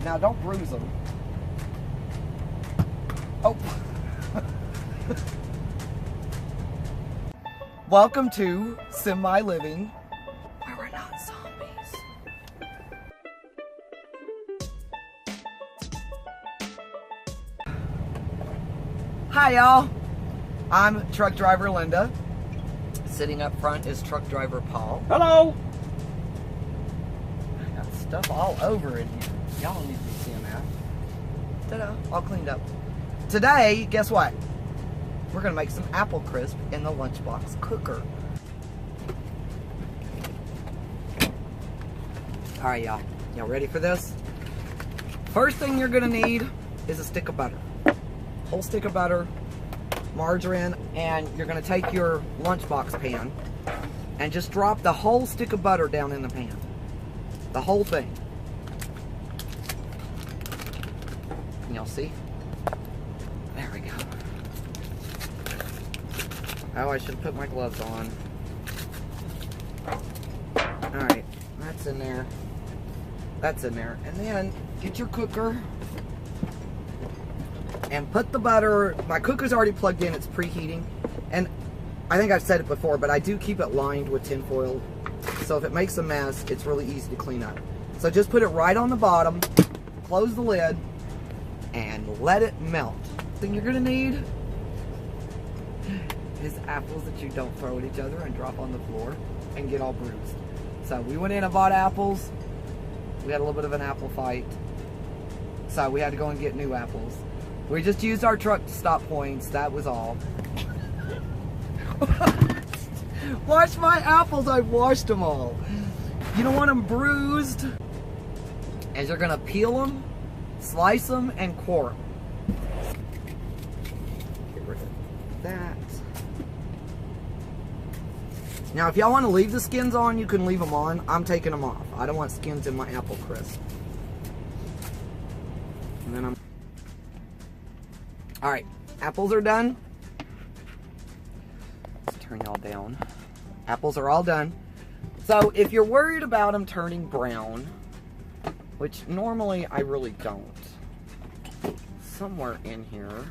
Now don't bruise them. Oh. Welcome to Semi-Living, where we're not zombies. Hi y'all, I'm truck driver Linda. Sitting up front is truck driver Paul. Hello! I got stuff all over in here. Y'all don't need to be seeing that. Ta-da, all cleaned up. Today, guess what? We're gonna make some apple crisp in the Lunchbox cooker. All right, y'all. Y'all ready for this? First thing you're gonna need is a stick of butter. Whole stick of butter, margarine, and you're gonna take your Lunchbox pan and just drop the whole stick of butter down in the pan. The whole thing. Can y'all see? There we go. Oh, I should put my gloves on. Alright, that's in there. That's in there. And then get your cooker and put the butter. My cooker's already plugged in, it's preheating. And I think I've said it before, but I do keep it lined with tin foil. So if it makes a mess, it's really easy to clean up. So just put it right on the bottom, close the lid, and let it melt. The thing you're gonna need is apples that you don't throw at each other and drop on the floor and get all bruised. So we went in and bought apples. We had a little bit of an apple fight. So we had to go and get new apples. We just used our truck to stop points, that was all. Wash my apples, I washed them all. You don't want them bruised. As you're gonna peel them, slice them, and core them. Get rid of that. Now, if y'all want to leave the skins on, you can leave them on. I'm taking them off. I don't want skins in my apple crisp. And then Alright, apples are done. Let's turn y'all down. Apples are all done. So, if you're worried about them turning brown, which normally I really don't, somewhere in here,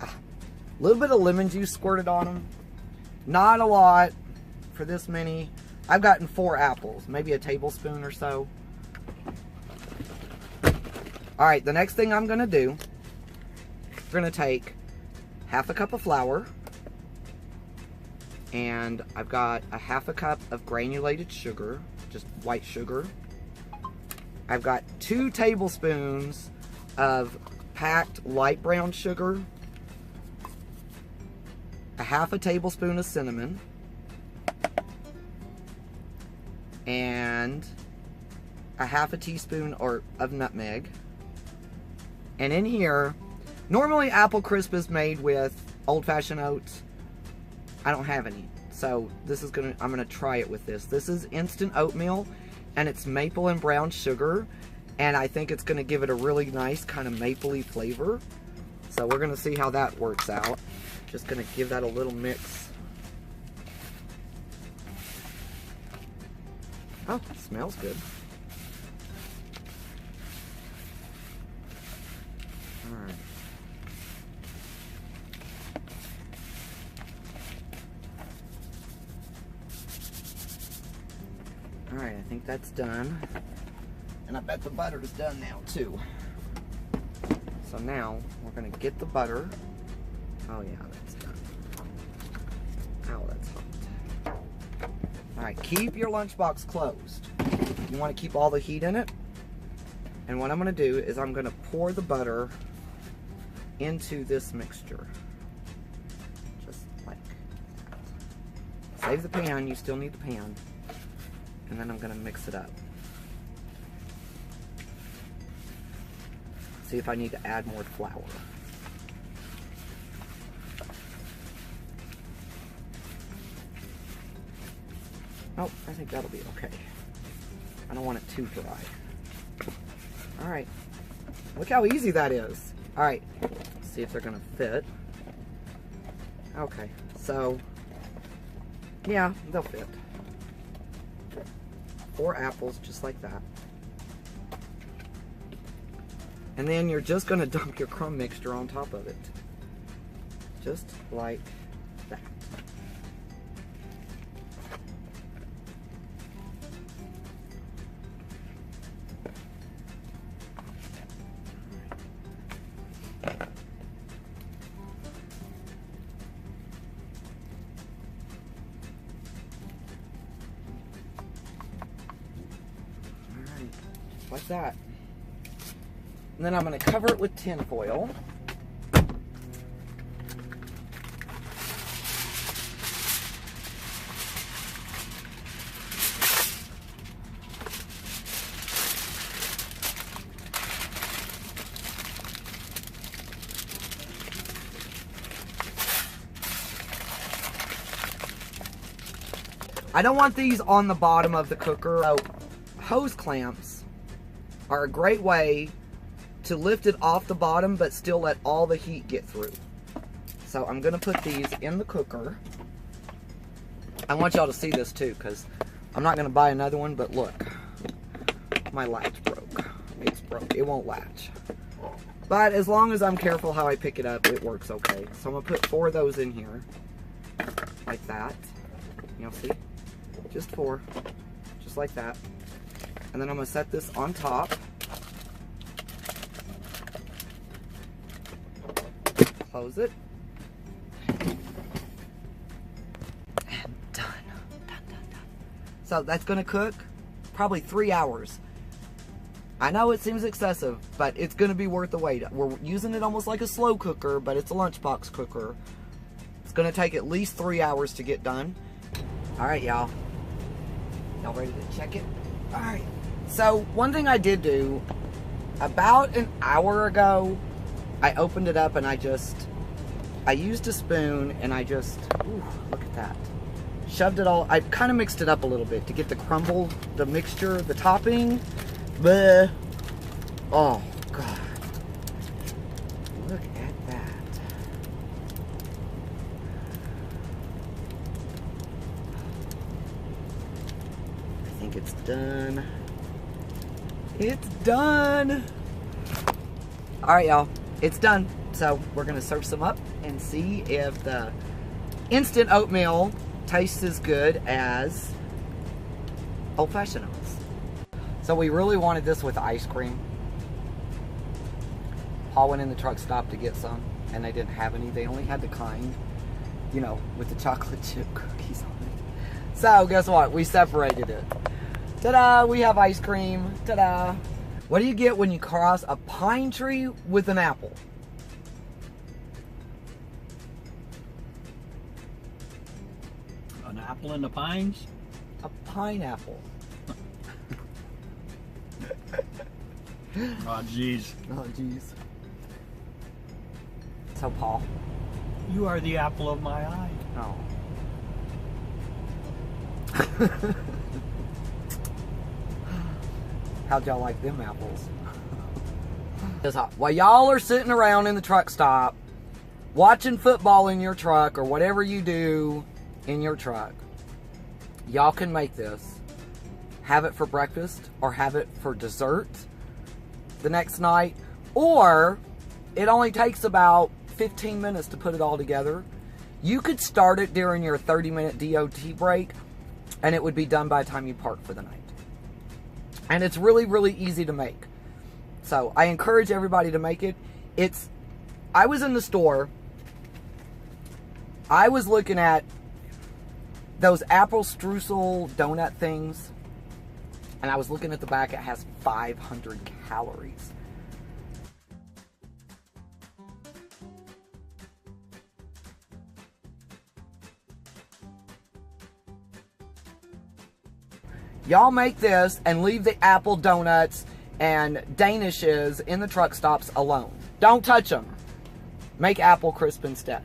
a little bit of lemon juice squirted on them. Not a lot for this many. I've gotten 4 apples, maybe a tablespoon or so. Alright, the next thing I'm going to do, we're going to take half a cup of flour, and I've got a half a cup of granulated sugar, just white sugar. I've got 2 tablespoons of packed light brown sugar, a half a tablespoon of cinnamon, and a half a teaspoon of nutmeg. And in here, normally apple crisp is made with old-fashioned oats. I don't have any, so I'm gonna try it with this. This is instant oatmeal, and it's maple and brown sugar, and I think it's gonna give it a really nice kind of mapley flavor. So we're gonna see how that works out. Just gonna give that a little mix. Oh, it smells good. Alright. Alright, I think that's done. And I bet the butter is done now too. So now we're gonna get the butter. Oh yeah, that's done. Ow, that's hot. Alright, keep your Lunchbox closed. You want to keep all the heat in it. And what I'm going to do is I'm going to pour the butter into this mixture. Just like that. Save the pan, you still need the pan. And then I'm going to mix it up. See if I need to add more flour. Oh, I think that'll be okay. I don't want it too dry. Alright. Look how easy that is. Alright. Let's see if they're gonna fit. Okay. So, yeah, they'll fit. 4 apples, just like that. And then you're just going to dump your crumb mixture on top of it. Just like that. Alright, like that. And then I'm going to cover it with tin foil. I don't want these on the bottom of the cooker. So, hose clamps are a great way to lift it off the bottom but still let all the heat get through. So I'm going to put these in the cooker. I want y'all to see this too because I'm not going to buy another one, but look. My latch broke. It's broke. It won't latch. But as long as I'm careful how I pick it up, it works okay. So I'm going to put 4 of those in here. Like that. You'll see? Just 4. Just like that. And then I'm going to set this on top. Close it. And done. So that's going to cook probably 3 hours. I know it seems excessive, but it's going to be worth the wait. We're using it almost like a slow cooker, but it's a lunchbox cooker. It's going to take at least 3 hours to get done. Alright, y'all. Y'all ready to check it? Alright. So, one thing I did do, about an hour ago, I opened it up and I used a spoon and ooh, look at that. Shoved it all, I kind of mixed it up a little bit to get the mixture, the topping. Bleh. Oh, God. Look at that. I think it's done. It's done. All right, y'all. It's done. So we're going to serve some up and see if the instant oatmeal tastes as good as old-fashioned oats. So we really wanted this with ice cream. Paul went in the truck stop to get some, and they didn't have any. They only had the kind, you know, with the chocolate chip cookies on it. So guess what? We separated it. Ta-da! We have ice cream. Ta-da! What do you get when you cross a pine tree with an apple? An apple in the pines? A pineapple. Oh, jeez. Oh, jeez. So, Paul. You are the apple of my eye. Oh. How'd y'all like them apples? While y'all are sitting around in the truck stop, watching football in your truck, or whatever you do in your truck, y'all can make this. Have it for breakfast, or have it for dessert the next night, or it only takes about 15 minutes to put it all together. You could start it during your 30-minute DOT break, and it would be done by the time you park for the night. And it's really, really easy to make. So I encourage everybody to make it. I was in the store. I was looking at those apple streusel donut things. And I was looking at the back. It has 500 calories. Y'all make this and leave the apple donuts and Danishes in the truck stops alone. Don't touch them. Make apple crisp instead.